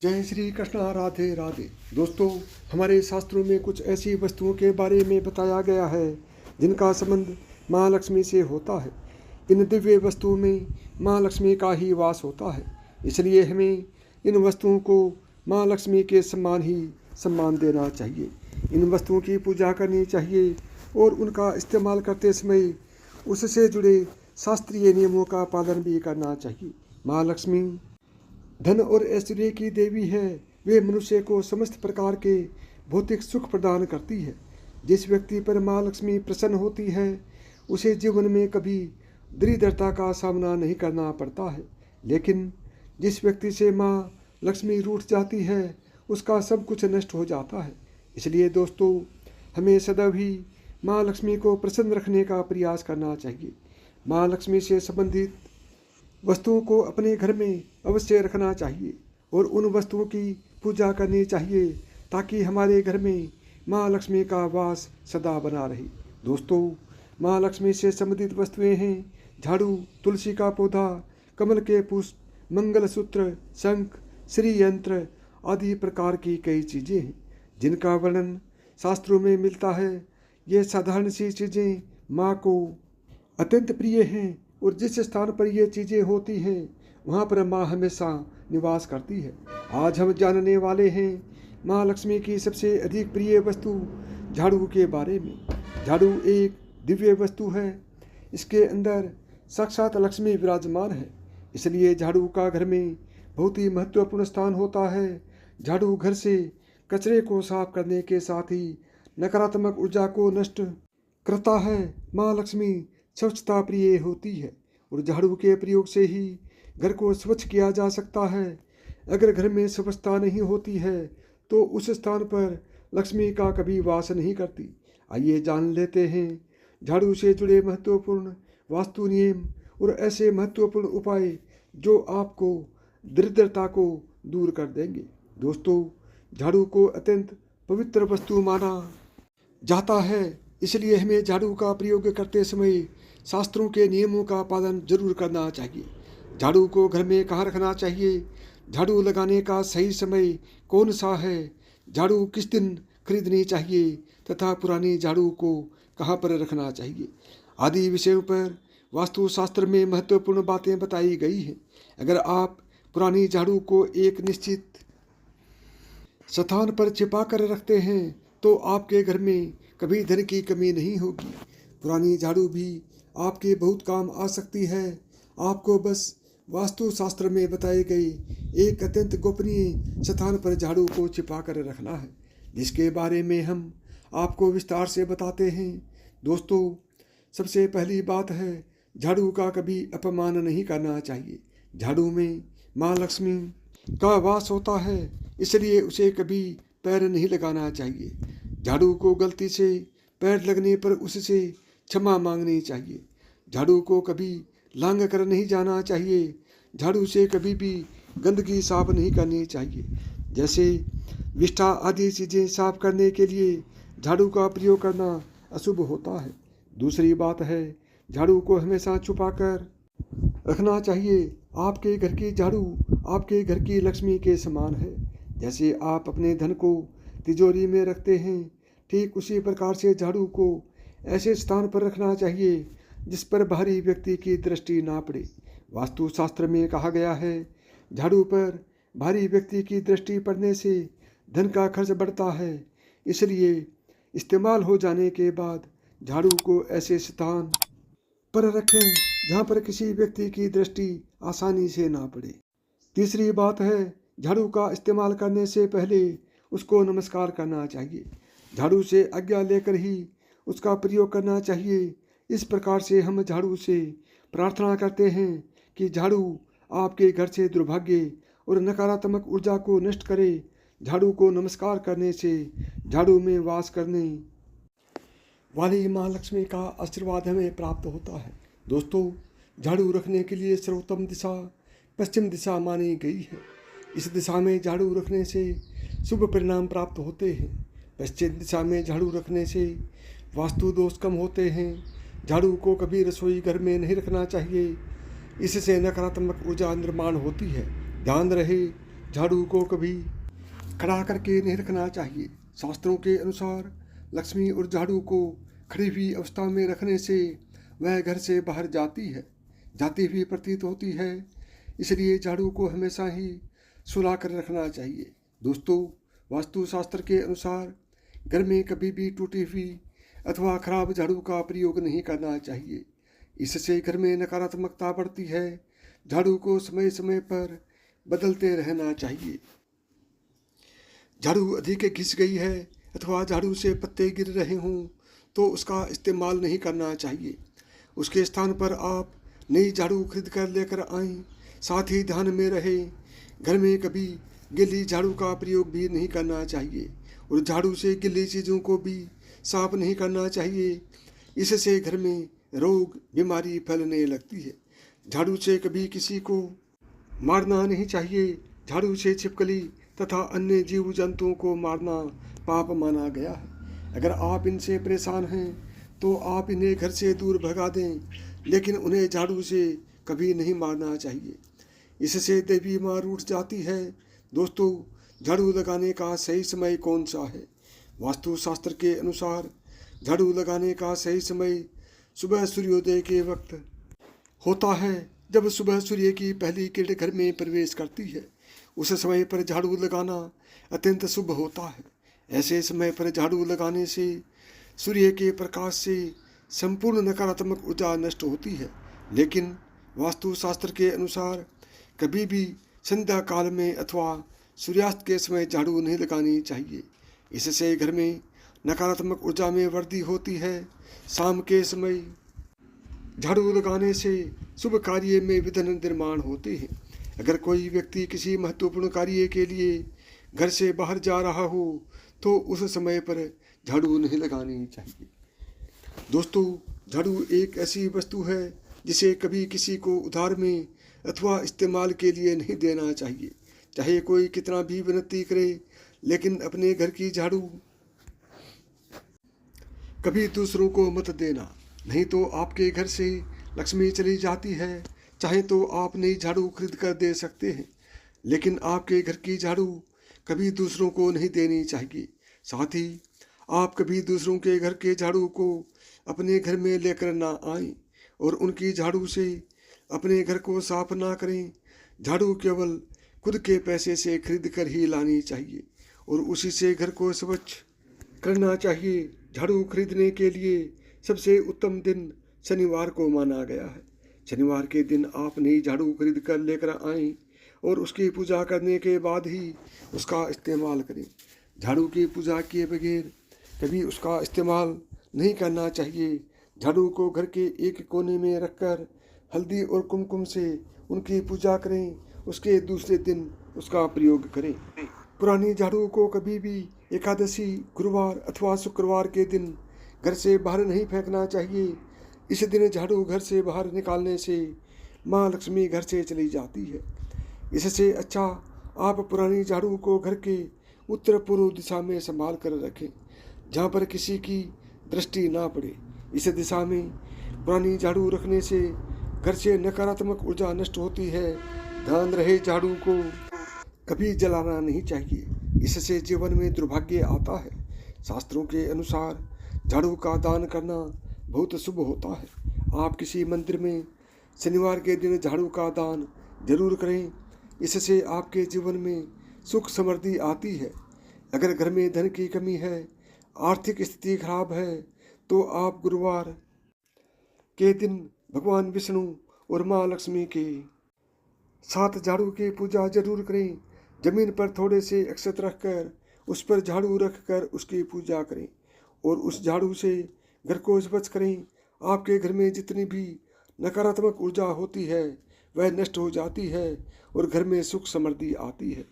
जय श्री कृष्ण। राधे राधे। दोस्तों, हमारे शास्त्रों में कुछ ऐसी वस्तुओं के बारे में बताया गया है जिनका संबंध माँ लक्ष्मी से होता है। इन दिव्य वस्तुओं में माँ लक्ष्मी का ही वास होता है, इसलिए हमें इन वस्तुओं को माँ लक्ष्मी के समान ही सम्मान देना चाहिए। इन वस्तुओं की पूजा करनी चाहिए और उनका इस्तेमाल करते समय उससे जुड़े शास्त्रीय नियमों का पालन भी करना चाहिए। माँ लक्ष्मी धन और ऐश्वर्य की देवी है। वे मनुष्य को समस्त प्रकार के भौतिक सुख प्रदान करती है। जिस व्यक्ति पर माँ लक्ष्मी प्रसन्न होती है उसे जीवन में कभी दरिद्रता का सामना नहीं करना पड़ता है, लेकिन जिस व्यक्ति से माँ लक्ष्मी रूठ जाती है उसका सब कुछ नष्ट हो जाता है। इसलिए दोस्तों, हमें सदैव ही माँ लक्ष्मी को प्रसन्न रखने का प्रयास करना चाहिए। माँ लक्ष्मी से संबंधित वस्तुओं को अपने घर में अवश्य रखना चाहिए और उन वस्तुओं की पूजा करनी चाहिए ताकि हमारे घर में माँ लक्ष्मी का वास सदा बना रहे। दोस्तों, माँ लक्ष्मी से संबंधित वस्तुएं हैं झाड़ू, तुलसी का पौधा, कमल के पुष्प, मंगलसूत्र, शंख, श्री यंत्र आदि प्रकार की कई चीज़ें हैं जिनका वर्णन शास्त्रों में मिलता है। ये साधारण सी चीज़ें माँ को अत्यंत प्रिय हैं और जिस स्थान पर ये चीज़ें होती हैं वहाँ पर माँ हमेशा निवास करती है। आज हम जानने वाले हैं माँ लक्ष्मी की सबसे अधिक प्रिय वस्तु झाड़ू के बारे में। झाड़ू एक दिव्य वस्तु है। इसके अंदर साक्षात लक्ष्मी विराजमान है, इसलिए झाड़ू का घर में बहुत ही महत्वपूर्ण स्थान होता है। झाड़ू घर से कचरे को साफ करने के साथ ही नकारात्मक ऊर्जा को नष्ट करता है। माँ लक्ष्मी स्वच्छता प्रिय होती है और झाड़ू के प्रयोग से ही घर को स्वच्छ किया जा सकता है। अगर घर में स्वच्छता नहीं होती है तो उस स्थान पर लक्ष्मी का कभी वास नहीं करती। आइए जान लेते हैं झाड़ू से जुड़े महत्वपूर्ण वास्तु नियम और ऐसे महत्वपूर्ण उपाय जो आपको दरिद्रता को दूर कर देंगे। दोस्तों, झाड़ू को अत्यंत पवित्र वस्तु माना जाता है, इसलिए हमें झाड़ू का प्रयोग करते समय शास्त्रों के नियमों का पालन जरूर करना चाहिए। झाड़ू को घर में कहाँ रखना चाहिए, झाड़ू लगाने का सही समय कौन सा है, झाड़ू किस दिन खरीदनी चाहिए तथा पुरानी झाड़ू को कहाँ पर रखना चाहिए आदि विषयों पर वास्तुशास्त्र में महत्वपूर्ण बातें बताई गई हैं। अगर आप पुरानी झाड़ू को एक निश्चित स्थान पर छिपा कर रखते हैं तो आपके घर में कभी धन की कमी नहीं होगी। पुरानी झाड़ू भी आपके बहुत काम आ सकती है। आपको बस वास्तुशास्त्र में बताए गए एक अत्यंत गोपनीय स्थान पर झाड़ू को छिपा कर रखना है, जिसके बारे में हम आपको विस्तार से बताते हैं। दोस्तों, सबसे पहली बात है झाड़ू का कभी अपमान नहीं करना चाहिए। झाड़ू में माँ लक्ष्मी का वास होता है, इसलिए उसे कभी पैर नहीं लगाना चाहिए। झाड़ू को गलती से पैर लगने पर उससे क्षमा मांगनी चाहिए। झाड़ू को कभी लांग कर नहीं जाना चाहिए। झाड़ू से कभी भी गंदगी साफ नहीं करनी चाहिए, जैसे विष्ठा आदि चीज़ें साफ करने के लिए झाड़ू का प्रयोग करना अशुभ होता है। दूसरी बात है झाड़ू को हमेशा छुपा कर रखना चाहिए। आपके घर की झाड़ू आपके घर की लक्ष्मी के समान है। जैसे आप अपने धन को तिजोरी में रखते हैं, ठीक उसी प्रकार से झाड़ू को ऐसे स्थान पर रखना चाहिए जिस पर बाहरी व्यक्ति की दृष्टि ना पड़े। वास्तुशास्त्र में कहा गया है झाड़ू पर बाहरी व्यक्ति की दृष्टि पड़ने से धन का खर्च बढ़ता है, इसलिए इस्तेमाल हो जाने के बाद झाड़ू को ऐसे स्थान पर रखें जहाँ पर किसी व्यक्ति की दृष्टि आसानी से ना पड़े। तीसरी बात है झाड़ू का इस्तेमाल करने से पहले उसको नमस्कार करना चाहिए। झाड़ू से आज्ञा लेकर ही उसका प्रयोग करना चाहिए। इस प्रकार से हम झाड़ू से प्रार्थना करते हैं कि झाड़ू आपके घर से दुर्भाग्य और नकारात्मक ऊर्जा को नष्ट करे। झाड़ू को नमस्कार करने से झाड़ू में वास करने वाली माँ लक्ष्मी का आशीर्वाद हमें प्राप्त होता है। दोस्तों, झाड़ू रखने के लिए सर्वोत्तम दिशा पश्चिम दिशा मानी गई है। इस दिशा में झाड़ू रखने से शुभ परिणाम प्राप्त होते हैं। पश्चिम दिशा में झाड़ू रखने से वास्तु दोष कम होते हैं। झाड़ू को कभी रसोई घर में नहीं रखना चाहिए, इससे नकारात्मक ऊर्जा निर्माण होती है। ध्यान रहे झाड़ू को कभी खड़ा करके नहीं रखना चाहिए। शास्त्रों के अनुसार लक्ष्मी और झाड़ू को खड़ी हुई अवस्था में रखने से वह घर से बाहर जाती हुई प्रतीत होती है। इसलिए झाड़ू को हमेशा ही सुला कर रखना चाहिए। दोस्तों, वास्तुशास्त्र के अनुसार घर में कभी भी टूटी हुई अथवा खराब झाड़ू का प्रयोग नहीं करना चाहिए। इससे घर में नकारात्मकता बढ़ती है। झाड़ू को समय समय पर बदलते रहना चाहिए। झाड़ू अधिक घिस गई है अथवा झाड़ू से पत्ते गिर रहे हों तो उसका इस्तेमाल नहीं करना चाहिए। उसके स्थान पर आप नई झाड़ू खरीद कर लेकर आएं। साथ ही ध्यान में रहे, घर में कभी गीली झाड़ू का प्रयोग भी नहीं करना चाहिए और झाड़ू से गीली चीज़ों को भी साफ नहीं करना चाहिए। इससे घर में रोग बीमारी फैलने लगती है। झाड़ू से कभी किसी को मारना नहीं चाहिए। झाड़ू से छिपकली तथा अन्य जीव जंतुओं को मारना पाप माना गया है। अगर आप इनसे परेशान हैं तो आप इन्हें घर से दूर भगा दें, लेकिन उन्हें झाड़ू से कभी नहीं मारना चाहिए। इससे देवी माँ रूठ जाती है। दोस्तों, झाड़ू लगाने का सही समय कौन सा है? वास्तुशास्त्र के अनुसार झाड़ू लगाने का सही समय सुबह सूर्योदय के वक्त होता है। जब सुबह सूर्य की पहली किरण घर में प्रवेश करती है, उस समय पर झाड़ू लगाना अत्यंत शुभ होता है। ऐसे समय पर झाड़ू लगाने से सूर्य के प्रकाश से संपूर्ण नकारात्मक ऊर्जा नष्ट होती है। लेकिन वास्तुशास्त्र के अनुसार कभी भी संध्या काल में अथवा सूर्यास्त के समय झाड़ू नहीं लगानी चाहिए। इससे घर में नकारात्मक ऊर्जा में वृद्धि होती है। शाम के समय झाड़ू लगाने से शुभ कार्य में विघ्न निर्माण होते हैं। अगर कोई व्यक्ति किसी महत्वपूर्ण कार्य के लिए घर से बाहर जा रहा हो तो उस समय पर झाड़ू नहीं लगानी चाहिए। दोस्तों, झाड़ू एक ऐसी वस्तु है जिसे कभी किसी को उधार में अथवा इस्तेमाल के लिए नहीं देना चाहिए। चाहे कोई कितना भी विनती करे, लेकिन अपने घर की झाड़ू कभी दूसरों को मत देना, नहीं तो आपके घर से लक्ष्मी चली जाती है। चाहे तो आप नई झाड़ू खरीद कर दे सकते हैं, लेकिन आपके घर की झाड़ू कभी दूसरों को नहीं देनी चाहिए। साथ ही आप कभी दूसरों के घर के झाड़ू को अपने घर में लेकर ना आएं और उनकी झाड़ू से अपने घर को साफ ना करें। झाड़ू केवल खुद के पैसे से खरीद कर ही लानी चाहिए और उसी से घर को स्वच्छ करना चाहिए। झाड़ू खरीदने के लिए सबसे उत्तम दिन शनिवार को माना गया है। शनिवार के दिन आप नई झाड़ू खरीद कर लेकर आएं और उसकी पूजा करने के बाद ही उसका इस्तेमाल करें। झाड़ू की पूजा किए बगैर कभी उसका इस्तेमाल नहीं करना चाहिए। झाड़ू को घर के एक कोने में रखकर हल्दी और कुमकुम से उनकी पूजा करें। उसके दूसरे दिन उसका प्रयोग करें। पुरानी झाड़ू को कभी भी एकादशी, गुरुवार अथवा शुक्रवार के दिन घर से बाहर नहीं फेंकना चाहिए। इस दिन झाड़ू घर से बाहर निकालने से माँ लक्ष्मी घर से चली जाती है। इससे अच्छा आप पुरानी झाड़ू को घर के उत्तर पूर्व दिशा में संभाल कर रखें, जहाँ पर किसी की दृष्टि ना पड़े। इस दिशा में पुरानी झाड़ू रखने से घर से नकारात्मक ऊर्जा नष्ट होती है। ध्यान रहे, झाड़ू को कभी जलाना नहीं चाहिए, इससे जीवन में दुर्भाग्य आता है। शास्त्रों के अनुसार झाड़ू का दान करना बहुत शुभ होता है। आप किसी मंदिर में शनिवार के दिन झाड़ू का दान जरूर करें। इससे आपके जीवन में सुख समृद्धि आती है। अगर घर में धन की कमी है, आर्थिक स्थिति खराब है, तो आप गुरुवार के दिन भगवान विष्णु और माँ लक्ष्मी के साथ झाड़ू की पूजा जरूर करें। जमीन पर थोड़े से अक्षत रखकर उस पर झाड़ू रखकर उसकी पूजा करें और उस झाड़ू से घर को स्वच्छ करें। आपके घर में जितनी भी नकारात्मक ऊर्जा होती है वह नष्ट हो जाती है और घर में सुख समृद्धि आती है।